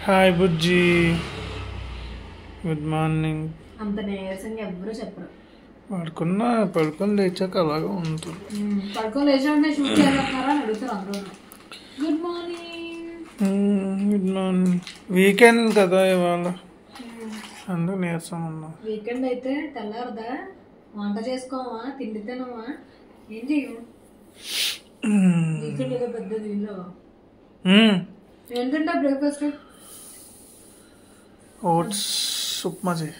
Hi బుజ్జి, good morning. అంత నీరసంగా ఎవరు చెప్పరు. పడుకొని లేచాక అలాగే ఉంటుంది. పడుకొని లేచాక షూట్ చేయాలన్నారా అని అడుగుతారు అందరూ. Good morning. Good morning. Weekend కదా ఇవాళ, అందుకు నీరసం ఉన్నా. వీకెండ్ అయితే తెల్లారదా, వంట చేసుకోవా, తిండి తినవా, ఏం చెయ్యవు. వీకెండ్ ఏదో పెద్ద దీనిలో ఏం తింటా? బ్రేక్ఫాస్ట్ ఓట్స్ ఉప్మా చేయి.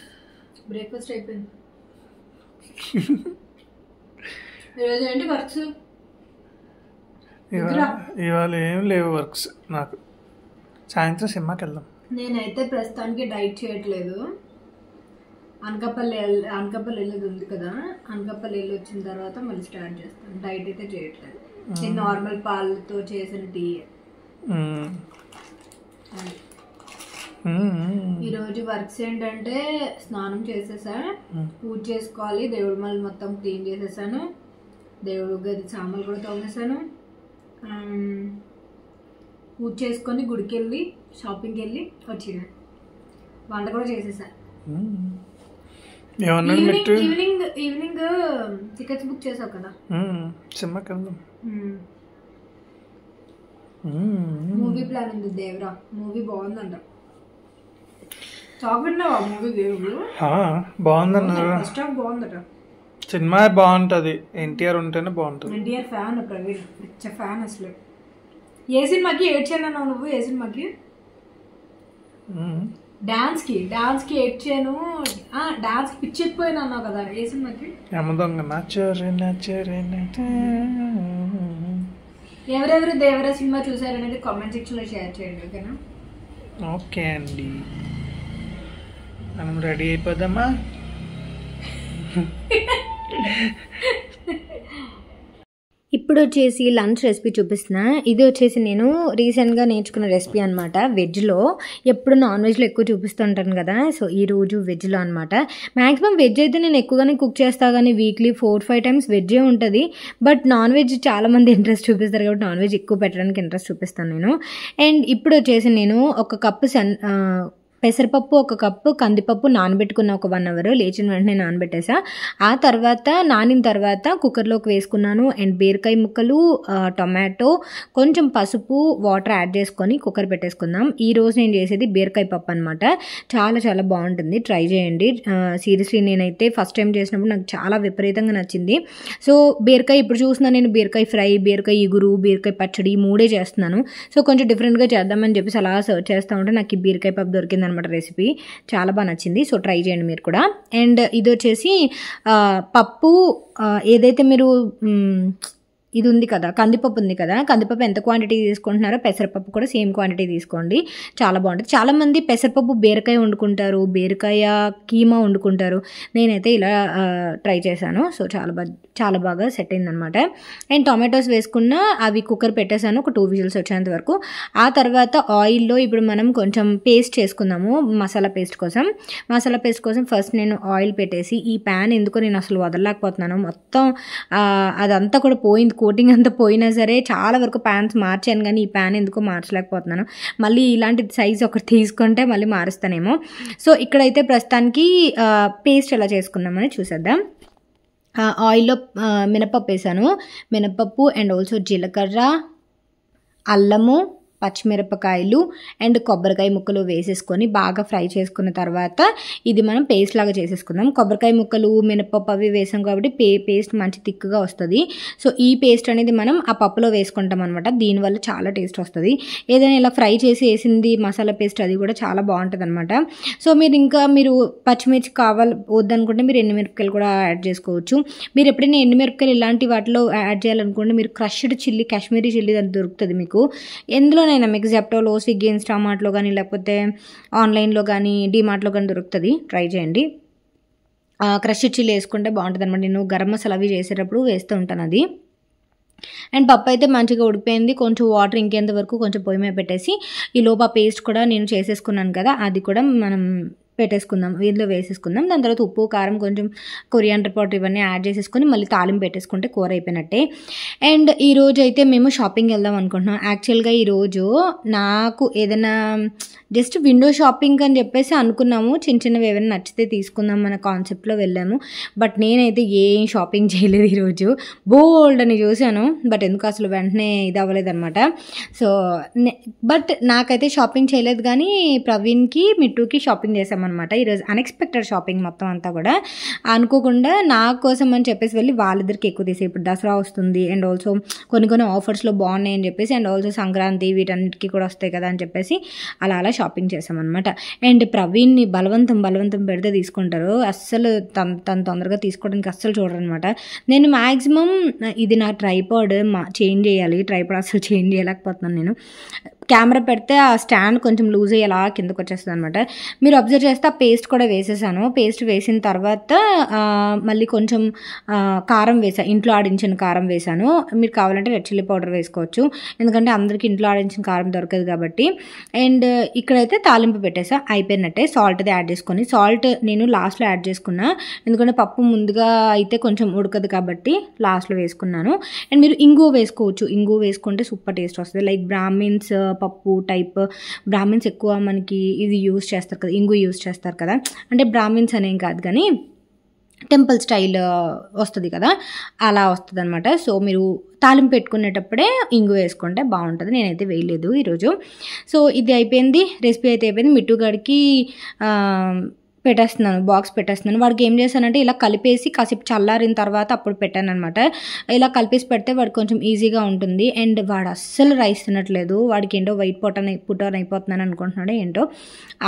బ్రేక్ఫాస్ట్ అయిపోయింది. ఈరోజు ఏంటి వర్క్స్? ఇవాళ ఏం లేవు వర్క్స్ నాకు. సాయంత్రం సినిమాకి వెళ్దాం. నేనైతే ప్రస్తుతానికి డైట్ చేయట్లేదు. అనకాపల్లి వెళ్ళేది ఉంది కదా, అనకాపల్లి వెళ్ళి వచ్చిన తర్వాత మళ్ళీ స్టార్ట్ చేస్తాను. డైట్ అయితే చేయట్లేదు. నేను నార్మల్ పాలతో చేసిన టీ. ఈరోజు వర్క్స్ ఏంటంటే స్నానం చేసేసా, పూజ చేసుకోవాలి, దేవుడి మళ్ళీ మొత్తం క్లీన్ చేసేసాను, దేవుడి గది సామాన్లు కూడా తోమేసాను, పూజ చేసుకొని గుడికి వెళ్ళి షాపింగ్కి వెళ్ళి వచ్చిన, వంట కూడా చేసేసా. ఈవినింగ్ టికెట్స్ బుక్ చేసావు కదా సినిమాకి వెళ్దాం. మూవీ ప్లాన్ ఉంది దేవరా. మూవీ బాగుందంట. చాక్లెట్నావా మూవీ దేవుడు? బాగుందన్నారు. ఫస్ట్ హాఫ్ బాగుందట. సినిమా బాగుంటది, ఎన్టీఆర్ ఉంటేనే బాగుంటది. ఎన్టీఆర్ ఫ్యాన్ ప్రవీణ్, పిచ్చ ఫ్యాన్ అసలు. ఏ సినిమాకి ఏడ్చాను అన్నావు నువ్వు? ఏ సినిమాకి? డాన్స్ కి ఏడ్చాను, డాన్స్ పిచ్చెక్కిపోయినా అన్నావు కదా. ఏ సినిమాకి? ఎవరెవరు దేవరా సినిమా చూసారనేది కామెంట్ సెక్షన్ లో షేర్ చేయండి, ఓకేనా? ఓకే అండి, మనం రెడీ అయిపోదామా? ఇప్పుడు వచ్చేసి లంచ్ రెసిపీ చూపిస్తున్నా. ఇది వచ్చేసి నేను రీసెంట్గా నేర్చుకున్న రెసిపీ అనమాట. వెజ్లో ఎప్పుడు నాన్ వెజ్లో ఎక్కువ చూపిస్తుంటాను కదా, సో ఈరోజు వెజ్లో అనమాట. మ్యాక్సిమం వెజ్ అయితే నేను ఎక్కువగానే కుక్ చేస్తాను, కానీ వీక్లీ 4-5 times వెజ్జే ఉంటుంది. బట్ నాన్ వెజ్ చాలామంది ఇంట్రెస్ట్ చూపిస్తారు కాబట్టి నాన్ వెజ్ ఎక్కువ పెట్టడానికి ఇంట్రెస్ట్ చూపిస్తాను నేను. అండ్ ఇప్పుడు వచ్చేసి నేను 1 కప్పు పెసరపప్పు, 1 కప్పు కందిపప్పు నానబెట్టుకున్న 1 hour, లేచిన వెంటనే నానబెట్టేసా. ఆ తర్వాత నానిన తర్వాత కుక్కర్లోకి వేసుకున్నాను. అండ్ బీరకాయ ముక్కలు, టొమాటో, కొంచెం పసుపు, వాటర్ యాడ్ చేసుకొని కుక్కర్ పెట్టేసుకుందాం. ఈరోజు నేను చేసేది బీరకాయ పప్పు అనమాట. చాలా చాలా బాగుంటుంది, ట్రై చేయండి. సీరియస్లీ నేనైతే ఫస్ట్ టైం చేసినప్పుడు నాకు చాలా విపరీతంగా నచ్చింది. సో బీరకాయ ఇప్పుడు చూస్తున్నా నేను బీరకాయ ఫ్రై, బీరకాయ ఇగురు, బీరకాయ పచ్చడి 3 చేస్తున్నాను. సో కొంచెం డిఫరెంట్గా చేద్దామని చెప్పేసి అలా సర్చ్ చేస్తూ ఉంటే నాకు ఈ బీరకాయ పప్పు దొరికింది అనమాట. రెసిపీ చాలా బాగా నచ్చింది, సో ట్రై చేయండి మీరు కూడా. అండ్ ఇది వచ్చేసి పప్పు ఏదైతే మీరు ఇది ఉంది కదా, కందిపప్పు ఉంది కదా, కందిపప్పు ఎంత క్వాంటిటీ తీసుకుంటున్నారో పెసరపప్పు కూడా సేమ్ క్వాంటిటీ తీసుకోండి, చాలా బాగుంటుంది. చాలామంది పెసరపప్పు బీరకాయ వండుకుంటారు, బీరకాయ కీమా వండుకుంటారు. నేనైతే ఇలా ట్రై చేశాను, సో చాలా బాగా సెట్ అయిందనమాట. అండ్ టొమాటోస్ వేసుకున్న అవి కుక్కర్ పెట్టేశాను, ఒక 2 విజిల్స్ వచ్చేంత వరకు. ఆ తర్వాత ఆయిల్లో ఇప్పుడు మనం కొంచెం పేస్ట్ చేసుకుందాము. మసాలా పేస్ట్ కోసం ఫస్ట్ నేను ఆయిల్ పెట్టేసి, ఈ ప్యాన్ ఎందుకో నేను అసలు వదలలేకపోతున్నాను, మొత్తం అదంతా కూడా పోయింది, కోటింగ్ అంతా పోయినా సరే చాలా వరకు ప్యాన్స్ మార్చాను, కానీ ఈ ప్యాన్ ఎందుకో మార్చలేకపోతున్నాను. మళ్ళీ ఇలాంటి సైజ్ ఒకటి తీసుకుంటే మళ్ళీ మారుస్తానేమో. సో ఇక్కడైతే ప్రస్తుతానికి పేస్ట్ ఎలా చేసుకున్నామని చూసేద్దాం. ఆయిల్లో మినపప్పు వేసాను, మినపప్పు అండ్ ఆల్సో జీలకర్ర, అల్లము, పచ్చిమిరపకాయలు అండ్ కొబ్బరికాయ ముక్కలు వేసేసుకొని బాగా ఫ్రై చేసుకున్న తర్వాత ఇది మనం పేస్ట్ లాగా చేసేసుకుందాం. కొబ్బరికాయ ముక్కలు, మినపప్పు అవి వేసాం కాబట్టి పేస్ట్ మంచి థిక్గా వస్తుంది. సో ఈ పేస్ట్ అనేది మనం ఆ పప్పులో వేసుకుంటాం అనమాట. దీనివల్ల చాలా టేస్ట్ వస్తుంది. ఏదైనా ఇలా ఫ్రై చేసి వేసింది మసాలా పేస్ట్ అది కూడా చాలా బాగుంటుంది అనమాట. సో మీరు పచ్చిమిర్చి వద్దనుకుంటే మీరు ఎండుమిరపకాయలు కూడా యాడ్ చేసుకోవచ్చు. మీరు ఎప్పుడైనా ఎండుమిరపకాయలు ఇలాంటి వాటిలో యాడ్ చేయాలనుకుంటే మీరు క్రష్డ్ చిల్లీ, కాశ్మీరీ చిల్లీ అది దొరుకుతుంది మీకు. ఎందులో మీకు జెప్టోలో, స్విగ్గీ, ఇన్స్టామార్ట్లో కానీ లేకపోతే ఆన్లైన్లో కానీ డీమార్ట్లో కానీ దొరుకుతుంది, ట్రై చేయండి. క్రష్ చిల్లీ వేసుకుంటే బాగుంటుంది అనమాట. నేను గరం మసాలా అవి చేసేటప్పుడు వేస్తూ ఉంటాను అది. అండ్ పప్పు అయితే మంచిగా ఉడిపోయింది. కొంచెం వాటర్ ఇంకేంత వరకు కొంచెం పొయ్యి మీద పెట్టేసి ఈ లోపు ఆ పేస్ట్ కూడా నేను చేసేసుకున్నాను కదా, అది కూడా మనం పెట్టేసుకుందాం, వీటిలో వేసేసుకుందాం. దాని తర్వాత ఉప్పు, కారం, కొంచెం కొరియాండర్ పౌడర్ ఇవన్నీ యాడ్ చేసేసుకొని మళ్ళీ తాలింపు పెట్టేసుకుంటే కూర అయిపోయినట్టే. అండ్ ఈరోజు అయితే మేము షాపింగ్ వెళ్దాం అనుకుంటున్నాం. యాక్చువల్గా ఈరోజు నాకు ఏదైనా జస్ట్ విండో షాపింగ్ అని చెప్పేసి అనుకున్నాము, చిన్న చిన్నవి ఏమైనా నచ్చితే తీసుకుందాం అనే కాన్సెప్ట్లో వెళ్ళాము. బట్ నేనైతే ఏం షాపింగ్ చేయలేదు ఈరోజు. బోల్డ్ అని చూశాను, బట్ ఎందుకు అసలు వెంటనే ఇది అవ్వలేదన్నమాట. సో బట్ నాకైతే షాపింగ్ చేయలేదు, కానీ ప్రవీణ్కి, మిట్టుకి షాపింగ్ చేసామన్నమాట ఈరోజు. అన్ఎక్స్పెక్టెడ్ షాపింగ్ మొత్తం అంతా కూడా. అనుకోకుండా నా కోసం అని చెప్పేసి వెళ్ళి వాళ్ళిద్దరికి ఎక్కువ తీసే. ఇప్పుడు దసరా వస్తుంది అండ్ ఆల్సో కొన్ని ఆఫర్స్లో బాగున్నాయి అని చెప్పేసి, అండ్ ఆల్సో సంక్రాంతి వీటన్నిటికీ కూడా వస్తాయి కదా అని చెప్పేసి అలా షాపింగ్ చేసామన్నమాట. అండ్ ప్రవీణ్ని బలవంతం పెడితే తీసుకుంటారు, అస్సలు తను తొందరగా తీసుకోవడానికి అస్సలు చూడరనమాట. నేను మ్యాక్సిమం ఇది నా ట్రైపాడ్ చేంజ్ చేయాలి, ట్రైపాడ్ అసలు చేంజ్ చేయలేకపోతున్నాను నేను. కెమెరా పెడితే ఆ స్టాండ్ కొంచెం లూజ్ అయ్యి అలా కిందకు వచ్చేస్తుంది అనమాట. మీరు అబ్జర్వ్ చేస్తే ఆ పేస్ట్ కూడా వేసేసాను. పేస్ట్ వేసిన తర్వాత మళ్ళీ కొంచెం కారం వేసాను, ఇంట్లో ఆడించిన కారం వేసాను. మీరు కావాలంటే రెడ్ చిల్లీ పౌడర్ వేసుకోవచ్చు, ఎందుకంటే అందరికీ ఇంట్లో ఆడించిన కారం దొరకదు కాబట్టి. అండ్ ఇక్కడైతే తాలింపు పెట్టేసా, అయిపోయినట్టే. సాల్ట్ది యాడ్ చేసుకొని, సాల్ట్ నేను లాస్ట్లో యాడ్ చేసుకున్నా, ఎందుకంటే పప్పు ముందుగా అయితే కొంచెం ఉడకదు కాబట్టి లాస్ట్లో వేసుకున్నాను. అండ్ మీరు ఇంగువ వేసుకోవచ్చు, ఇంగువ వేసుకుంటే సూపర్ టేస్ట్ వస్తుంది. లైక్ బ్రాహ్మిన్స్ పప్పు టైప్, బ్రాహ్మిన్స్ ఎక్కువ మనకి ఇది యూజ్ చేస్తారు కదా, ఇంగు యూజ్ చేస్తారు కదా, అంటే బ్రాహ్మిన్స్ అనేం కాదు కానీ టెంపుల్ స్టైల్ వస్తుంది కదా, అలా వస్తుంది అనమాట. సో మీరు తాలింపు పెట్టుకునేటప్పుడే ఇంగు వేసుకుంటే బాగుంటుంది. నేనైతే వేయలేదు ఈరోజు. సో ఇది అయిపోయింది, రెసిపీ అయితే అయిపోయింది. మిట్టుగాడికి పెట్టేస్తున్నాను, బాక్స్ పెట్టేస్తున్నాను. వాడికి ఏం చేశానంటే ఇలా కలిపేసి కాసేపు చల్లారిన తర్వాత అప్పుడు పెట్టాను అనమాట. ఇలా కలిపేసి పెడితే వాడికి కొంచెం ఈజీగా ఉంటుంది. అండ్ వాడు అస్సలు రైస్ తినట్లేదు, వాడికి ఏంటో వైట్ పుటాన్ అయిపోతున్నాను అనుకుంటున్నాడు ఏంటో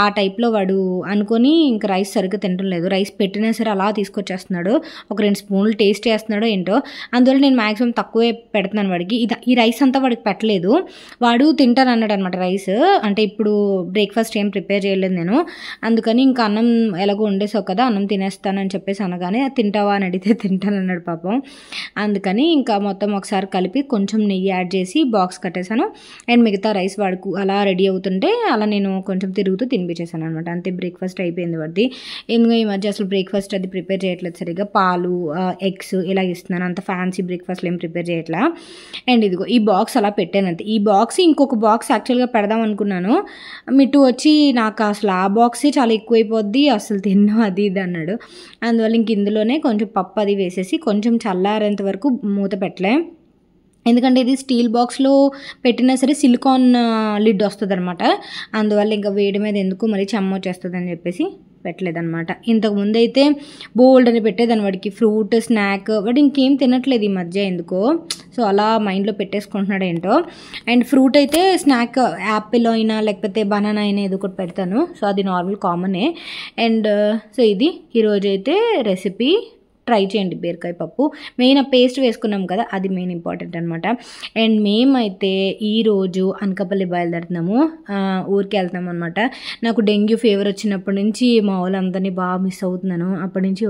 ఆ టైప్లో వాడు అనుకొని ఇంకా రైస్ సరిగ్గా తినడం లేదు. రైస్ పెట్టినా సరే అలా తీసుకొచ్చేస్తున్నాడు, ఒక 2 స్పూన్లు టేస్ట్ చేస్తున్నాడో ఏంటో. అందువల్ల నేను మ్యాక్సిమం తక్కువే పెడుతున్నాను వాడికి. ఈ రైస్ అంతా వాడికి పెట్టలేదు, వాడు తింటాను అన్నాడు అనమాట రైస్. అంటే ఇప్పుడు బ్రేక్ఫాస్ట్ ఏం ప్రిపేర్ చేయలేదు నేను, అందుకని ఇంకా అన్నం ఎలాగో వండేసావు కదా, అన్నం తినేస్తానని చెప్పేసి అనగానే తింటావా అని అడిగితే తింటాను అన్నాడు పాపం. అందుకని ఇంకా మొత్తం ఒకసారి కలిపి కొంచెం నెయ్యి యాడ్ చేసి బాక్స్ కట్టేశాను. అండ్ మిగతా రైస్ వాడుకు అలా రెడీ అవుతుంటే అలా నేను కొంచెం తిరుగుతూ తినిపించేసాను అనమాట. అంతే, బ్రేక్ఫాస్ట్ అయిపోయింది వాడిది. ఎందుకంటే ఈ మధ్య అసలు బ్రేక్ఫాస్ట్ అది ప్రిపేర్ చేయట్లేదు సరిగ్గా, పాలు ఎగ్స్ ఇలా ఇస్తున్నాను, అంత ఫ్యాన్సీ బ్రేక్ఫాస్ట్లు ఏం ప్రిపేర్ చేయట్లా. అండ్ ఇదిగో ఈ బాక్స్ అలా పెట్టాను అంతే. ఈ బాక్స్ ఇంకొక బాక్స్ యాక్చువల్గా పెడదాం అనుకున్నాను, మిట్టు వచ్చి నాకు అసలు ఆ బాక్సే చాలా ఎక్కువైపోద్ది, అసలు తిన్నాం అది ఇది అన్నాడు. అందువల్ల ఇంక ఇందులోనే కొంచెం పప్పు అది వేసేసి కొంచెం చల్లారేంత వరకు మూత పెట్టలే, ఎందుకంటే ఇది స్టీల్ బాక్స్లో పెట్టినా సరే సిలికాన్ లిడ్ వస్తుంది అనమాట. అందువల్ల ఇంకా వేడి మీద ఎందుకు మరి చెమ్మ వచ్చేస్తుంది అని చెప్పేసి పెట్టలేదన్నమాట. ఇంతకుముందు అయితే బోల్డ్ అని పెట్టేదాన్ని వాడికి, ఫ్రూట్ స్నాక్. వాడు ఇంకేం తినట్లేదు ఈ మధ్య ఎందుకో, సో అలా మైండ్లో పెట్టేసుకుంటున్నాడు ఏంటో. అండ్ ఫ్రూట్ అయితే స్నాక్ యాపిల్ అయినా లేకపోతే బనానా అయినా ఏదో ఒకటి పెడతాను, సో అది నార్మల్ కామనే. అండ్ సో ఇది ఈరోజు అయితే రెసిపీ, ట్రై చేయండి బీరకాయ పప్పు. మెయిన్ ఆ పేస్ట్ వేసుకున్నాం కదా, అది మెయిన్ ఇంపార్టెంట్ అనమాట. అండ్ మేమైతే ఈరోజు అనకాపల్లి బయలుదేరుతున్నాము, ఊరికి వెళ్తున్నాం అనమాట. నాకు డెంగ్యూ ఫీవర్ వచ్చినప్పటి నుంచి మా వాళ్ళందరినీ బాగా మిస్ అవుతున్నాను. అప్పటి నుంచి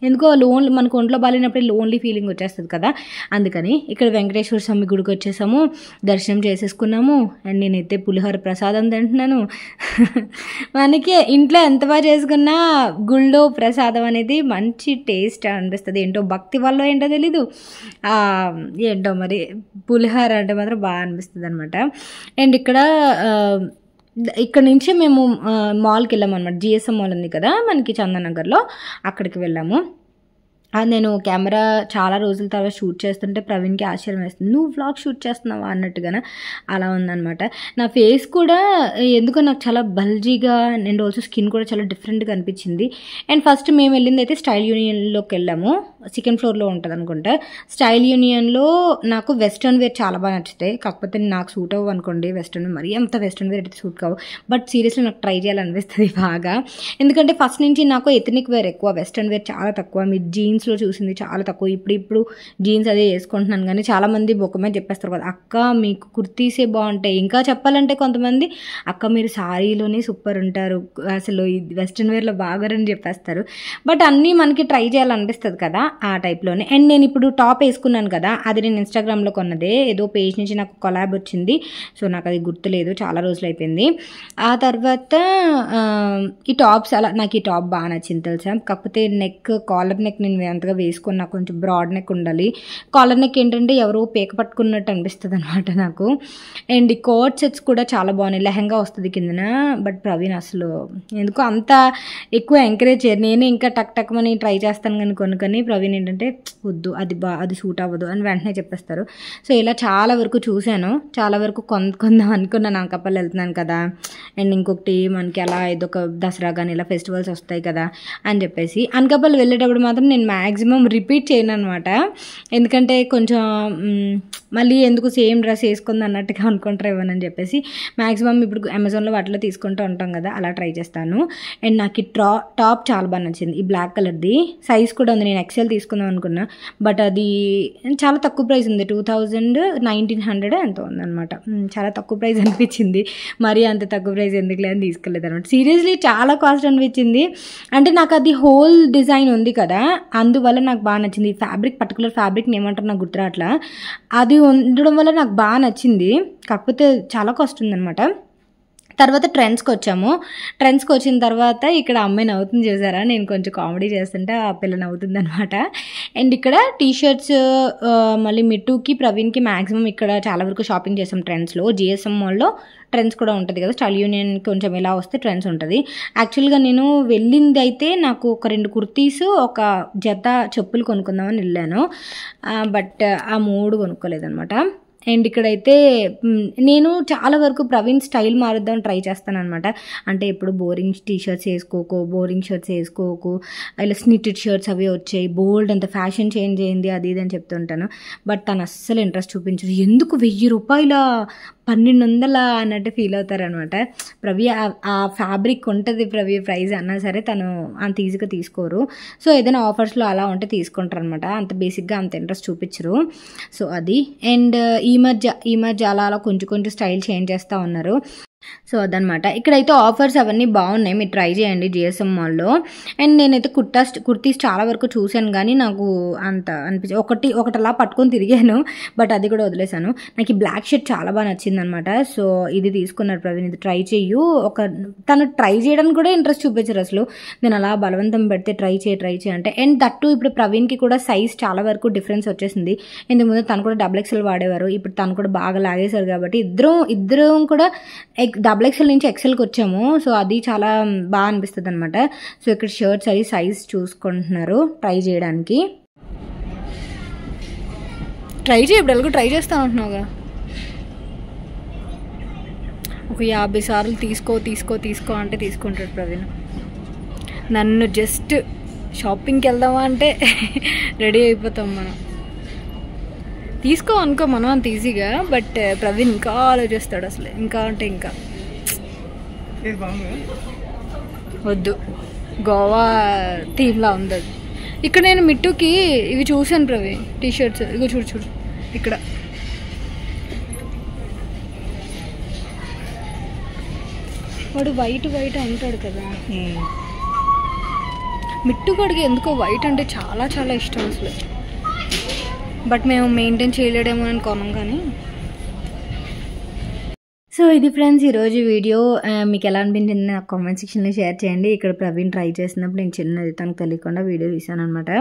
ఎందుకో లోన్లీ, మనకు ఒంట్లో బాగాలేనప్పుడు లోన్లీ ఫీలింగ్ వచ్చేస్తుంది కదా, అందుకని ఇక్కడ వెంకటేశ్వర స్వామి గుడికి వచ్చేసాము, దర్శనం చేసేసుకున్నాము. అండ్ నేనైతే పులిహోర ప్రసాదం తింటున్నాను. మనకి ఇంట్లో ఎంత బాగా చేసుకున్నా గుళ్ళో ప్రసాదం అనేది మంచి టేస్ట్ అనిపిస్తుంది. ఏంటో భక్తి వల్ల ఏంటో తెలీదు, ఏంటో మరి పులిహోర అంటే మాత్రం బాగా అనిపిస్తుంది అనమాట. అండ్ ఇక్కడ నుంచి మేము మాల్కి వెళ్ళాము అనమాట. జిఎస్ఎం మాల్ ఉంది కదా మనకి చందనగర్లో, అక్కడికి వెళ్ళాము. నేను కెమెరా చాలా రోజుల తర్వాత షూట్ చేస్తుంటే ప్రవీణ్కి ఆశ్చర్యం వేస్తుంది, నువ్వు వ్లాగ్ షూట్ చేస్తున్నావా అన్నట్టుగా అలా ఉందన్నమాట. నా ఫేస్ కూడా ఎందుకో నాకు చాలా బల్జీగా అండ్ ఆల్సో స్కిన్ కూడా చాలా డిఫరెంట్గా అనిపించింది. అండ్ ఫస్ట్ మేము వెళ్ళింది అయితే స్టైల్ యూనియన్లోకి వెళ్ళాము, సెకండ్ ఫ్లోర్లో ఉంటుంది అనుకుంటా. స్టైల్ యూనియన్లో నాకు వెస్ట్రన్ వేర్ చాలా బాగా నచ్చుతాయి, కాకపోతే నాకు సూట్ అవ్వు అనుకోండి వెస్ట్రన్ వేర్, మరీ అంత వెస్ట్రన్ వేర్ అయితే సూట్ కావు. బట్ సీరియస్లీ నాకు ట్రై చేయాలనిపిస్తుంది బాగా, ఎందుకంటే ఫస్ట్ నుంచి నాకు ఎథనిక్ వేర్ ఎక్కువ, వెస్ట్రన్ వేర్ చాలా తక్కువ. మీరు జీన్స్ జీన్స్లో చూసింది చాలా తక్కువ. ఇప్పుడు జీన్స్ అదే వేసుకుంటున్నాను. కానీ చాలామంది బొక్కమే చెప్పేస్తారు కదా, అక్క మీకు కుర్తీసే బాగుంటాయి. ఇంకా చెప్పాలంటే కొంతమంది అక్క మీరు సారీలోనే సూపర్ ఉంటారు, అసలు వెస్ట్రన్ వేర్లో బాగారని చెప్పేస్తారు. బట్ అన్నీ మనకి ట్రై చేయాలనిపిస్తుంది కదా, ఆ టైప్లోనే. అండ్ నేను ఇప్పుడు టాప్ వేసుకున్నాను కదా, అది నేను ఇన్స్టాగ్రామ్లో కొన్నదే, ఏదో పేజ్ నుంచి నాకు కొలాబ్ వచ్చింది. సో నాకు అది గుర్తులేదు, చాలా రోజులు అయిపోయింది. ఆ తర్వాత ఈ టాప్స్ అలా నాకు ఈ టాప్ బాగా నచ్చింది తెలుసా. కాకపోతే నెక్, కాలర్ నెక్ నేను అంతగా వేసుకున్నా, కొంచెం బ్రాడ్ నెక్ ఉండాలి. కాలర్ నెక్ ఏంటంటే ఎవరో పేక పట్టుకున్నట్టు అనిపిస్తుంది అనమాట నాకు. అండ్ ఈ కోట్ సెట్స్ కూడా చాలా బాగున్నాయి. లెహంగా వస్తుంది కిందన. బట్ ప్రవీణ్ అసలు ఎందుకో అంత ఎక్కువ ఎంకరేజ్ చేయరు. నేనే ఇంకా టక్ టక్ మని ట్రై చేస్తాను కానీ కొనుక్కొని, ప్రవీణ్ ఏంటంటే వద్దు అది సూట్ అవ్వదు అని వెంటనే చెప్పేస్తారు. సో ఇలా చాలా వరకు చూశాను, చాలా వరకు కొందాం అనుకున్నాను. అనకాపల్లి వెళ్తున్నాను కదా, అండ్ ఇంకొకటి మనకి అలా ఇదొక దసరా కానీ ఇలా ఫెస్టివల్స్ వస్తాయి కదా అని చెప్పేసి. అనకాపల్లి వెళ్ళేటప్పుడు మాత్రం నేను మ్యాక్సిమం రిపీట్ చేయను అనమాట. ఎందుకంటే కొంచెం మళ్ళీ ఎందుకు సేమ్ డ్రెస్ వేసుకుంది అన్నట్టుగా అనుకుంటారు ఇవ్వనని చెప్పేసి మ్యాక్సిమం ఇప్పుడు అమెజాన్లో వాటిలో తీసుకుంటూ ఉంటాం కదా, అలా ట్రై చేస్తాను. అండ్ నాకు ఈ టాప్ చాలా బాగా నచ్చింది, ఈ బ్లాక్ కలర్ది. సైజ్ కూడా ఉంది, నేను ఎక్సెల్ తీసుకుందాం అనుకున్నా. బట్ అది చాలా తక్కువ ప్రైస్ ఉంది, 1900 ఎంతో ఉందన్నమాట. చాలా తక్కువ ప్రైస్ అనిపించింది. మరీ అంత తక్కువ ప్రైస్ ఎందుకులే అని తీసుకెళ్ళలేదు అనమాట. సీరియస్లీ చాలా కాస్ట్ అనిపించింది. అంటే నాకు అది హోల్ డిజైన్ ఉంది కదా, అందువల్ల నాకు బాగా నచ్చింది. పర్టికులర్ ఫ్యాబ్రిక్ని ఏమంటారు నాకు గుర్తురాట్లా, అది ఉండడం వల్ల నాకు బాగా నచ్చింది. కాకపోతే చాలా కాస్ట్ ఉందన్నమాట. తర్వాత ట్రెండ్స్కి వచ్చాము. ట్రెండ్స్కి వచ్చిన తర్వాత ఇక్కడ అమ్మాయి నవ్వుతుంది చూసారా, నేను కొంచెం కామెడీ చేస్తుంటే ఆ పిల్ల నవ్వుతుంది అనమాట. అండ్ ఇక్కడ టీషర్ట్స్ మళ్ళీ మిట్టుకి ప్రవీణ్కి మ్యాక్సిమం ఇక్కడ చాలా వరకు షాపింగ్ చేసాం ట్రెండ్స్లో. జిఎస్ఎం మాల్లో ట్రెండ్స్ కూడా ఉంటుంది కదా, స్టైల్ యూనియన్ కొంచెం ఇలా వస్తే ట్రెండ్స్ ఉంటుంది. యాక్చువల్గా నేను వెళ్ళింది అయితే నాకు ఒక 2 కుర్తీస్, ఒక జత చెప్పులు కొనుక్కుందామని వెళ్ళాను. బట్ ఆ 3 కొనుక్కోలేదనమాట. అండ్ ఇక్కడైతే నేను చాలా వరకు ప్రవీణ్ స్టైల్ మారుద్దామని ట్రై చేస్తాను అనమాట. అంటే ఎప్పుడు బోరింగ్ టీషర్ట్స్ వేసుకోకు, బోరింగ్ షర్ట్స్ వేసుకోకు, ఇలా స్నిటెడ్ షర్ట్స్ అవి వచ్చాయి, బోల్డ్ అంత ఫ్యాషన్ చేంజ్ అయింది అది ఇది అని చెప్తుంటాను. బట్ తను అస్సలు ఇంట్రెస్ట్ చూపించదు. ఎందుకు 1000 రూపాయల 1200 అన్నట్టు ఫీల్ అవుతారనమాట. ప్రవీ ఆ ఫ్యాబ్రిక్ ఉంటుంది ప్రవీ ప్రైస్ అన్నా సరే తను అంత ఈజీగా తీసుకోరు. సో ఏదైనా ఆఫర్స్లో అలా ఉంటే తీసుకుంటారు అనమాట. అంత బేసిక్గా అంత ఇంట్రెస్ట్ చూపించరు. సో అది. అండ్ ఈ మధ్య అలా కొంచెం స్టైల్ చేంజ్ చేస్తూ ఉన్నారు. సో అదనమాట. ఇక్కడైతే ఆఫర్స్ అవన్నీ బాగున్నాయి, మీరు ట్రై చేయండి జిఎస్ఎం మాల్లో. అండ్ నేనైతే కుర్తీస్ చాలా వరకు చూశాను కానీ నాకు అంత అనిపించింది. ఒకటి అలా పట్టుకొని తిరిగాను, బట్ అది కూడా వదిలేశాను. నాకు ఈ బ్లాక్ షర్ట్ చాలా బాగా నచ్చింది అనమాట. సో ఇది తీసుకున్నారు ప్రవీణ్, ఇది ట్రై చెయ్యు. తను ట్రై చేయడానికి కూడా ఇంట్రెస్ట్ చూపించారు అసలు. నేను అలా బలవంతం పెడితే ట్రై చేయి అంటే. అండ్ దట్టు ఇప్పుడు ప్రవీణ్కి కూడా సైజ్ చాలా వరకు డిఫరెన్స్ వచ్చేసింది. ఇంతకు ముందు తను కూడా XXL వాడేవారు, ఇప్పుడు తను కూడా బాగా లాగేశారు కాబట్టి ఇద్దరం కూడా XXL నుంచి XLకి వచ్చాము. సో అది చాలా బాగా అనిపిస్తుంది అనమాట. సో ఇక్కడ షర్ట్స్ అది సైజ్ చూసుకుంటున్నారు ట్రై చేయడానికి. ఇప్పుడు ట్రై చేస్తాను అంటున్నావుగా. ఒక 50 సార్లు తీసుకో అంటే తీసుకుంటాడు ప్రవీణ్. నన్ను జస్ట్ షాపింగ్కి వెళ్దామా అంటే రెడీ అయిపోతాం మనం. తీసుకో అనుకో మనం అంత ఈజీగా, బట్ ప్రవీణ్ ఇంకా ఆలోచిస్తాడు అసలు. ఇంకా అంటే ఇంకా వద్దు, గోవా థీమ్లా ఉంది అది. ఇక్కడ నేను మిట్టుకి ఇవి చూశాను ప్రవీణ్, టీషర్ట్స్. ఇగో చూడు ఇక్కడ. వాడు వైట్ అంటాడు కదా, మిట్టుగాడికి ఎందుకో వైట్ అంటే చాలా చాలా ఇష్టం అసలు. బట్ మేము మెయింటైన్ చేయలేడేమో అని కొనం కానీ. సో ఇది ఫ్రెండ్స్ ఈరోజు వీడియో. మీకు ఎలా అనిపించింది నాకు కామెంట్ సెక్షన్లో షేర్ చేయండి. ఇక్కడ ప్రవీణ్ ట్రై చేసినప్పుడు నేను చిన్నది తనకు తెలియకుండా వీడియో తీసాను అనమాట.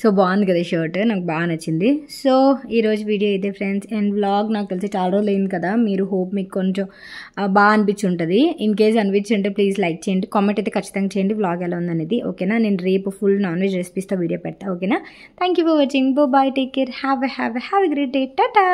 సో బాగుంది కదా షర్ట్, నాకు బాగా నచ్చింది. సో ఈరోజు వీడియో ఇదే ఫ్రెండ్స్. అండ్ వ్లాగ్ నాకు తెలిసి చాలా రోజులు అయింది కదా, మీరు హోప్ మీకు కొంచెం బాగా అనిపించి ఉంటుంది. ఇన్ కేస్ అనిపించుంటే ప్లీజ్ లైక్ చేయండి, కామెంట్ అయితే ఖచ్చితంగా చేయండి వ్లాగ్ ఎలా ఉందనేది. ఓకేనా, నేను రేపు ఫుల్ నాన్ వెజ్ రెసిపీస్తో వీడియో పెడతా. ఓకేనా, thank you for watching. Bye, take care, have a great day, Tata.